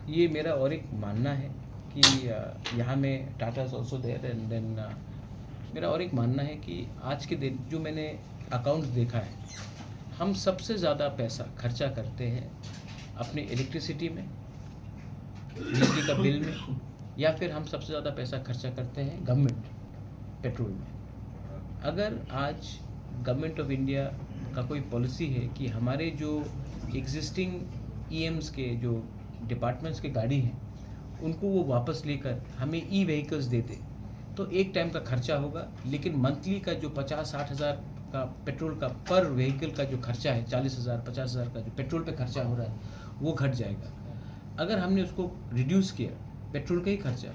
ये मेरा और एक मानना है कि यहाँ में Tata is also there and then मेरा और एक मानना है कि आज के दिन जो मैंने अकाउंट्स देखा है, हम सबसे ज़्यादा पैसा खर्चा करते हैं अपनी इलेक्ट्रिसिटी में, बिजली का बिल में, या फिर हम सबसे ज़्यादा पैसा खर्चा करते हैं गवर्नमेंट पेट्रोल में। अगर आज गवर्नमेंट ऑफ इंडिया का कोई पॉलिसी है कि हमारे जो एग्जिस्टिंग ईएम्स के जो डिपार्टमेंट्स के गाड़ी हैं उनको वो वापस लेकर हमें ई व्हीकल्स दे दे, तो एक टाइम का खर्चा होगा, लेकिन मंथली का जो 50-60 हज़ार का पेट्रोल का पर व्हीकल का जो खर्चा है, 40,000 50,000 का जो पेट्रोल पे खर्चा हो रहा है वो घट जाएगा। अगर हमने उसको रिड्यूस किया पेट्रोल का ही खर्चा,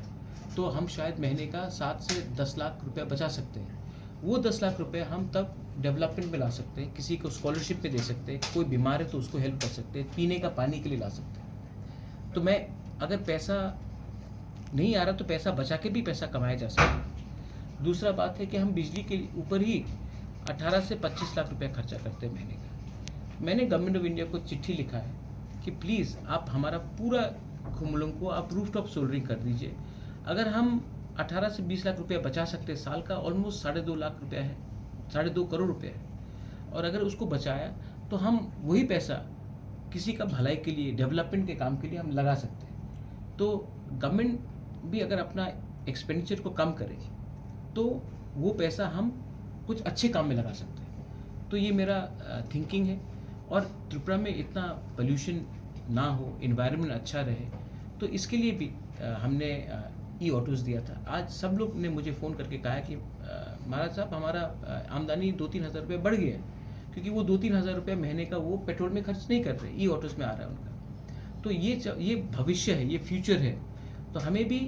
तो हम शायद महीने का 7 से 10 लाख रुपया बचा सकते हैं। वो 10 लाख रुपए हम तब डेवलपमेंट में ला सकते हैं, किसी को स्कॉलरशिप पे दे सकते हैं, कोई बीमार है तो उसको हेल्प कर सकते हैं, पीने का पानी के लिए ला सकते हैं। तो मैं अगर पैसा नहीं आ रहा तो पैसा बचा के भी पैसा कमाया जा सकता है। दूसरा बात है कि हम बिजली के ऊपर ही 18 से 25 लाख रुपया खर्चा करते हैं महीने का। मैंने गवर्नमेंट ऑफ इंडिया को चिट्ठी लिखा है कि प्लीज़ आप हमारा पूरा खुमलुंग को आप रूफ टॉप सोल्डरिंग कर दीजिए। अगर हम 18 से 20 लाख रुपया बचा सकते हैं साल का, ऑलमोस्ट 2.5 लाख रुपया है, 2.5 करोड़ रुपया है, और अगर उसको बचाया तो हम वही पैसा किसी का भलाई के लिए, डेवलपमेंट के काम के लिए हम लगा सकते हैं। तो गवर्नमेंट भी अगर अपना एक्सपेंडिचर को कम करे तो वो पैसा हम कुछ अच्छे काम में लगा सकते हैं। तो ये मेरा थिंकिंग है। और त्रिपुरा में इतना पोल्यूशन ना हो, इन्वायरमेंट अच्छा रहे, तो इसके लिए भी हमने ई ऑटोज़ दिया था। आज सब लोग ने मुझे फ़ोन करके कहा कि महाराज साहब हमारा आमदनी 2-3 हज़ार रुपये बढ़ गया है, क्योंकि वो 2-3 हज़ार रुपये महीने का वो पेट्रोल में खर्च नहीं कर रहे, ई ऑटोज़ में आ रहा है उनका। तो ये भविष्य है, ये फ्यूचर है। तो हमें भी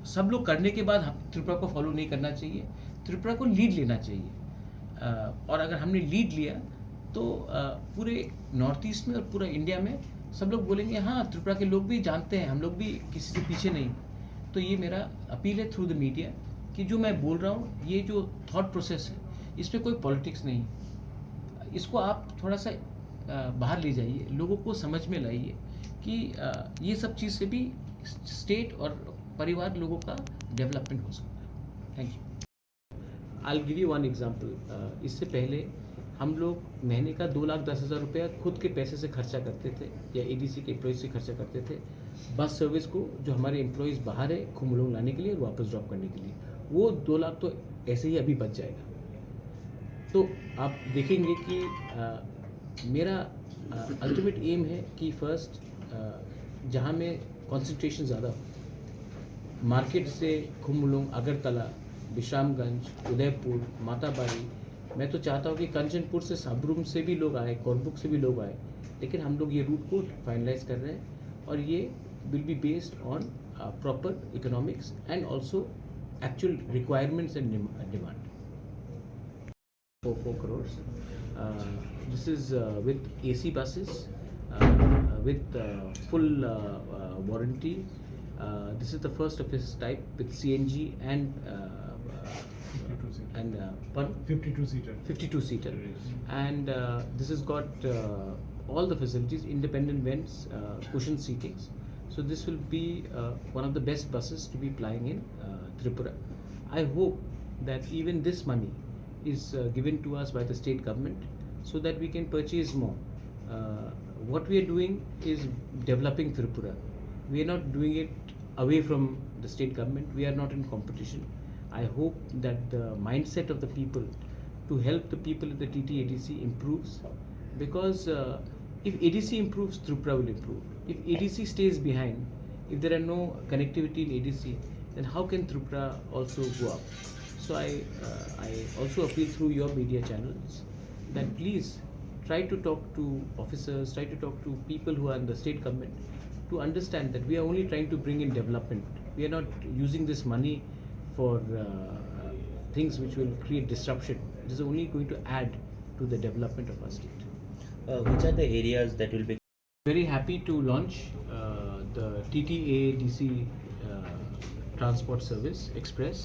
सब लोग करने के बाद त्रिपुरा को फॉलो नहीं करना चाहिए, त्रिपुरा को लीड लेना चाहिए। और अगर हमने लीड लिया तो पूरे नॉर्थ ईस्ट में और पूरा इंडिया में सब लोग बोलेंगे हाँ त्रिपुरा के लोग भी जानते हैं, हम लोग भी किसी से पीछे नहीं। तो ये मेरा अपील है थ्रू द मीडिया कि जो मैं बोल रहा हूँ, ये जो थॉट प्रोसेस है इसमें कोई पॉलिटिक्स नहीं, इसको आप थोड़ा सा बाहर ले जाइए, लोगों को समझ में लाइए कि ये सब चीज़ से भी स्टेट और परिवार लोगों का डेवलपमेंट हो सकता है। Thank you. I will give you one example. इससे पहले हम लोग महीने का 2,10,000 रुपया खुद के पैसे से खर्चा करते थे, या एडीसी के एम्प्लॉयज़ से खर्चा करते थे बस सर्विस को, जो हमारे एम्प्लॉयज़ बाहर है खुमलुंग लाने के लिए और वापस ड्रॉप करने के लिए। वो 2 लाख तो ऐसे ही अभी बच जाएगा। तो आप देखेंगे कि मेरा अल्टीमेट एम है कि फर्स्ट जहाँ में कंसंट्रेशन ज़्यादा हो, मार्केट से खुमलुंग, अगरतला, विश्रामगंज, उदयपुर, माताबाड़ी, मैं तो चाहता हूँ कि कंचनपुर से, साबरूम से भी लोग आए, कोरबुक से भी लोग आए, लेकिन हम लोग ये रूट को फाइनलाइज कर रहे हैं और ये will be based on proper economics and also actual requirements and demand. 4 crores. This is with AC buses, with full warranty. This is the first of its type with CNG and 52-seater. 52-seater. And this has got all the facilities, independent vents, cushion seatings. So this will be one of the best buses to be plying in Tripura. I hope that even this money is given to us by the state government so that we can purchase more. What we are doing is developing Tripura. We are not doing it away from the state government. We are not in competition. I hope that the mindset of the people to help the people in the TT-ADC improves, because if ADC improves, Tripura will improve. If ADC stays behind, if there are no connectivity in ADC, then how can Tripura also go up? So I also appeal through your media channels that please try to talk to officers, try to talk to people who are in the state government to understand that we are only trying to bring in development. We are not using this money for things which will create disruption. It is only going to add to the development of our state. Which are the areas that will be? Very happy to launch the TT-ADC transport service express.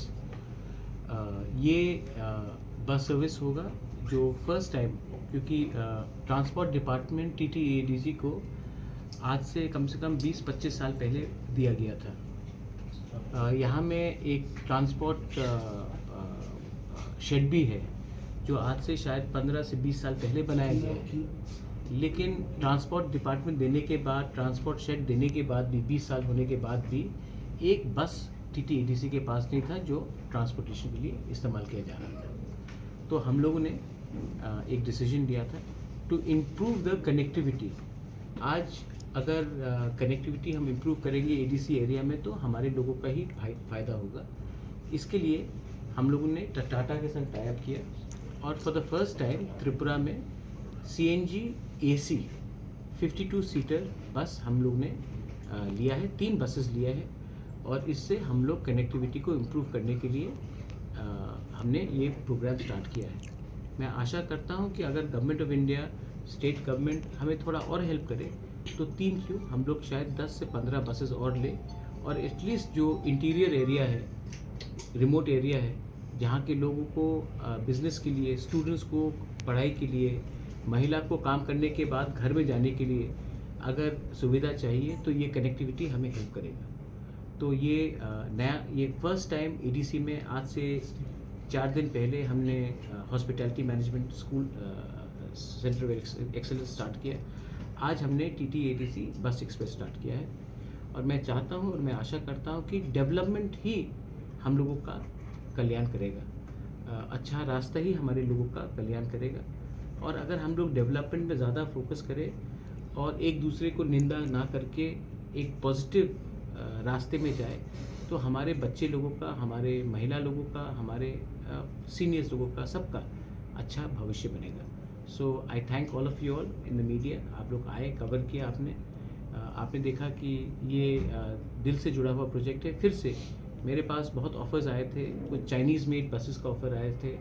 ये bus service होगा जो first time, क्योंकि transport department TT-ADC को आज से कम 20-25 साल पहले दिया गया था। यहाँ में एक ट्रांसपोर्ट शेड भी है जो आज से शायद 15 से 20 साल पहले बनाया गया है, लेकिन ट्रांसपोर्ट डिपार्टमेंट देने के बाद, ट्रांसपोर्ट शेड देने के बाद भी 20 साल होने के बाद भी एक बस TTADC के पास नहीं था जो ट्रांसपोर्टेशन के लिए इस्तेमाल किया जा रहा था। तो हम लोगों ने एक डिसीजन लिया था टू इम्प्रूव द कनेक्टिविटी। आज अगर कनेक्टिविटी हम इम्प्रूव करेंगे ADC एरिया में तो हमारे लोगों का ही फ़ायदा होगा। इसके लिए हम लोगों ने टाटा के साथ टाई अप किया और for the first time Tripura में CNG AC 52 सीटर बस हम लोग ने लिया है, 3 बसेस लिया है और इससे हम लोग कनेक्टिविटी को इम्प्रूव करने के लिए हमने ये प्रोग्राम स्टार्ट किया है। मैं आशा करता हूँ कि अगर government of India, state government हमें थोड़ा और हेल्प करे तो 3 क्यों हम लोग शायद 10 से 15 बसेस और ले और एटलीस्ट जो इंटीरियर एरिया है, रिमोट एरिया है, जहाँ के लोगों को बिज़नेस के लिए, स्टूडेंट्स को पढ़ाई के लिए, महिला को काम करने के बाद घर में जाने के लिए अगर सुविधा चाहिए तो ये कनेक्टिविटी हमें हेल्प करेगा। तो ये ये फर्स्ट टाइम ADC में आज से 4 दिन पहले हमने hospitality management school centre of excellence start किया। आज हमने TTADC बस एक्सप्रेस स्टार्ट किया है और मैं चाहता हूँ और मैं आशा करता हूँ कि डेवलपमेंट ही हम लोगों का कल्याण करेगा, अच्छा रास्ता ही हमारे लोगों का कल्याण करेगा। और अगर हम लोग डेवलपमेंट पे ज़्यादा फोकस करें और एक दूसरे को निंदा ना करके एक पॉजिटिव रास्ते में जाए तो हमारे बच्चे लोगों का, हमारे महिला लोगों का, हमारे सीनियर्स लोगों का, सबका अच्छा भविष्य बनेगा। So I thank all of you all in the media. आप लोग आए, कवर किया आपने देखा कि ये दिल से जुड़ा हुआ प्रोजेक्ट है। फिर से मेरे पास बहुत ऑफ़र्स आए थे, कुछ चाइनीज़ मेड बसेस का ऑफ़र आए थे,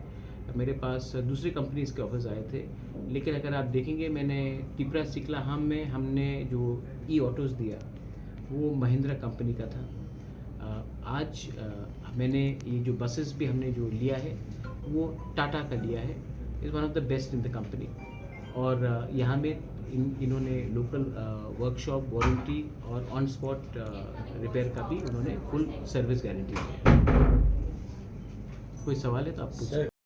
मेरे पास दूसरी कंपनीज़ के ऑफ़र्स आए थे, लेकिन अगर आप देखेंगे मैंने त्रिपुरा सिकलाहाम में हमने जो ऑटोज़ दिया वो महिंद्रा कंपनी का था। आज मैंने ये जो बसेस भी हमने जो लिया है वो टाटा का लिया है, is one of the best in the company. और यहाँ में इन्होंने लोकल वर्कशॉप, वारंटी और ऑन स्पॉट रिपेयर का भी उन्होंने फुल सर्विस गारंटी दी है। कोई सवाल है तो आप पूछ सकते हैं।